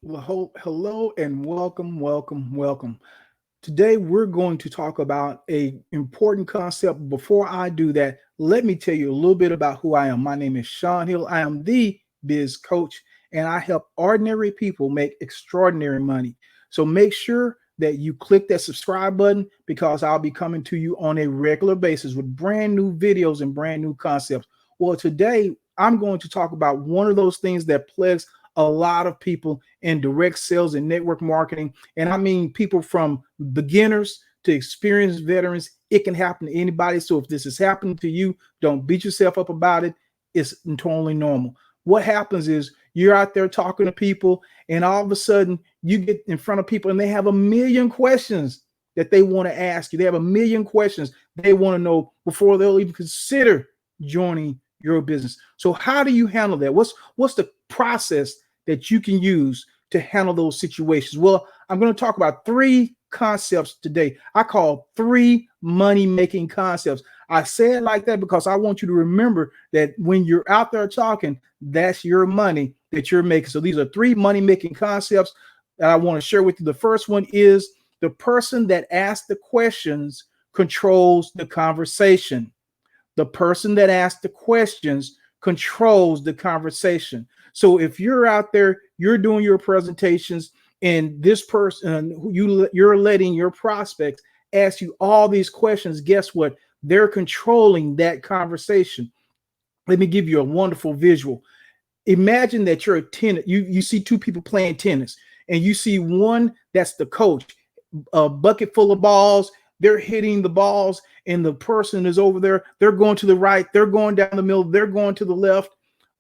Well, hello and welcome. Today we're going to talk about a important concept. Before I do that, let me tell you a little bit about who I am. My name is Sean Hill. I am the biz coach and I help ordinary people make extraordinary money. So make sure that you click that subscribe button because I'll be coming to you on a regular basis with brand new videos and brand new concepts. Well, today I'm going to talk about one of those things that plagues a lot of people in direct sales and network marketing. And I mean people from beginners to experienced veterans. It can happen to anybody. So if this is happening to you, don't beat yourself up about it. It's totally normal. What happens is you're out there talking to people, and all of a sudden you get in front of people and they have a million questions that they want to ask you. They have a million questions they want to know before they'll even consider joining your business. So how do you handle that? What's the process that you can use to handle those situations? Well, I'm going to talk about three concepts today. I call three money making concepts. I say it like that because I want you to remember that when you're out there talking, that's your money that you're making. So these are three money making concepts that I want to share with you. The first one is the person that asks the questions controls the conversation. The person that asks the questions controls the conversation. So if you're out there, you're doing your presentations, and this person you're letting your prospects ask you all these questions, guess what? They're controlling that conversation. Let me give you a wonderful visual. Imagine that you're a tennis. You see two people playing tennis, and you see one that's the coach, a bucket full of balls. They're hitting the balls, and the person is over there. They're going to the right. They're going down the middle. They're going to the left.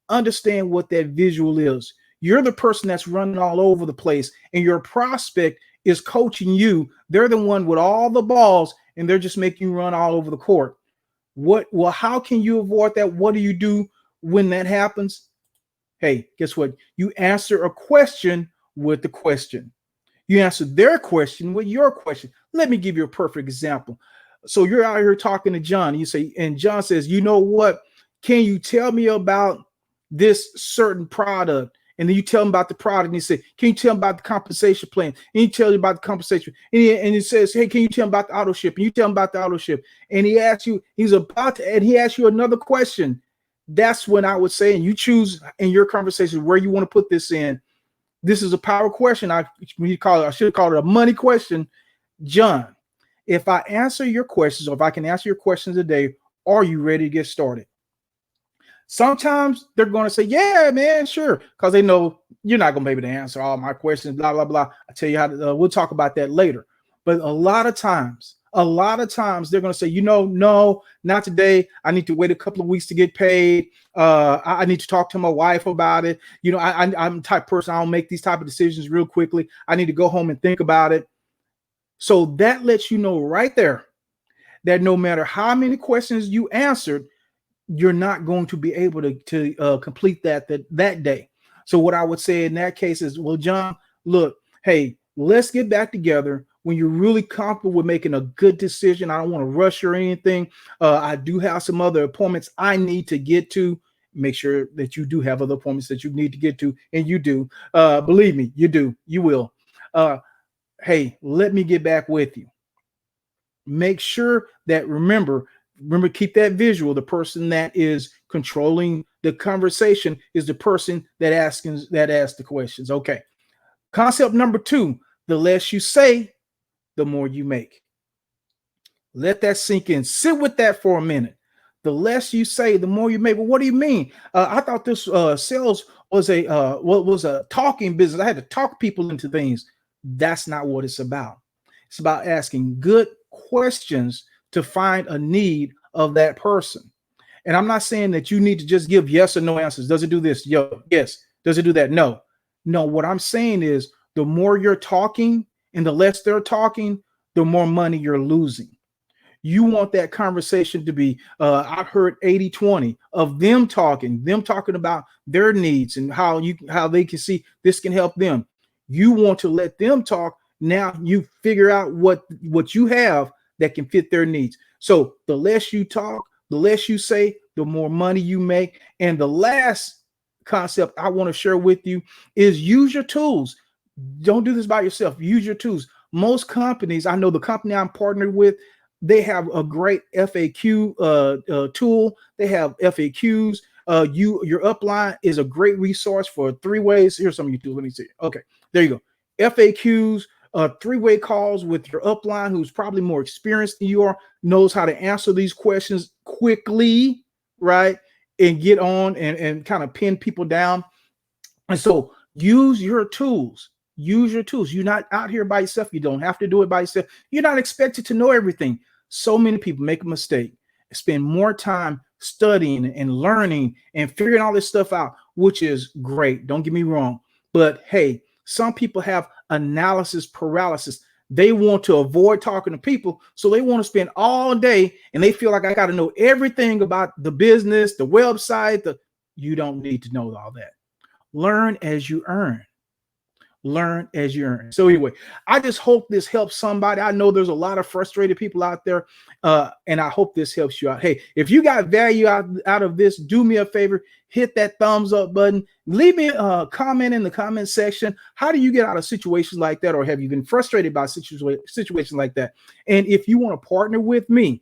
Understand what that visual is. You're the person that's running all over the place, and your prospect is coaching you. They're the one with all the balls, and they're just making you run all over the court. How can you avoid that? What do you do when that happens? Hey, guess what? You answer a question with the question. You answer their question with your question. Let me give you a perfect example. So you're out here talking to John. You say, and John says, you know what? Can you tell me about this certain product? And then you tell him about the product, and he said, can you tell him about the compensation plan? And he tells you about the compensation. And he says, hey, can you tell him about the auto ship? And you tell him about the auto ship. And he asks you, and he asks you another question. That's when I would say, and you choose in your conversation where you want to put this in. This is a power question. I should have called it a money question. John, if I answer your questions, or if I can answer your questions today, are you ready to get started? Sometimes they're going to say, yeah, man, sure. Because they know you're not going to be able to answer all my questions, blah, blah, blah. I tell you how to, we'll talk about that later. But a lot of times they're going to say, no, not today. I need to wait a couple of weeks to get paid. I need to talk to my wife about it. I'm the type of person, I don't make these type of decisions real quickly. I need to go home and think about it. So that lets you know right there that no matter how many questions you answered, you're not going to be able to complete that day. So what I would say in that case is, well, John, look, hey, let's get back together when you're really comfortable with making a good decision. I don't want to rush or anything. I do have some other appointments I need to get to. Make sure that you do have other appointments that you need to get to, and you do. Believe me, you do. You will. Hey, let me get back with you. Make sure that remember, keep that visual. The person that is controlling the conversation is the person that asks the questions. Okay. Concept number 2, the less you say, the more you make. Let that sink in. Sit with that for a minute. The less you say, the more you make. Well, what do you mean? I thought this sales was a talking business. I had to talk people into things. That's not what it's about. It's about asking good questions to find a need of that person. And I'm not saying that you need to just give yes or no answers. Does it do this? Yes. Does it do that? No. What I'm saying is the more you're talking and the less they're talking, the more money you're losing. You want that conversation to be, I've heard 80-20 of them talking about their needs and how they can see this can help them. You want to let them talk. Now you figure out what you have that can fit their needs. So the less you talk, the less you say, the more money you make. And the last concept I want to share with you is use your tools. Don't do this by yourself. Use your tools. Most companies, I know the company I'm partnered with, they have a great FAQ tool. They have FAQs. Your upline is a great resource for 3 ways. Here's some of your tools. Let me see. Okay, there you go. FAQs, 3-way calls with your upline, who's probably more experienced than you are, knows how to answer these questions quickly, right? And get on and kind of pin people down. And so use your tools. Use your tools. You're not out here by yourself. You don't have to do it by yourself. You're not expected to know everything. So many people make a mistake, spend more time studying and learning and figuring all this stuff out, which is great. Don't get me wrong. But hey, some people have analysis paralysis. They want to avoid talking to people. So they want to spend all day and they feel like I got to know everything about the business, the website. You don't need to know all that. Learn as you earn. Learn as you earn. So anyway, I just hope this helps somebody. I know there's a lot of frustrated people out there, and I hope this helps you out. Hey, if you got value out of this, do me a favor, hit that thumbs up button. Leave me a comment in the comment section. How do you get out of situations like that, or have you been frustrated by situations like that? And if you want to partner with me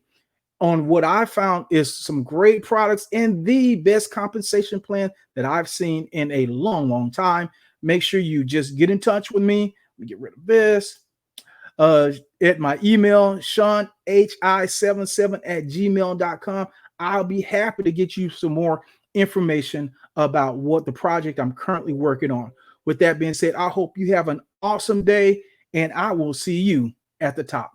on what I found is some great products and the best compensation plan that I've seen in a long, long time, make sure you just get in touch with me. Let me get rid of this. At my email, SeanHI77@gmail.com. I'll be happy to get you some more information about what the project I'm currently working on. With that being said, I hope you have an awesome day, and I will see you at the top.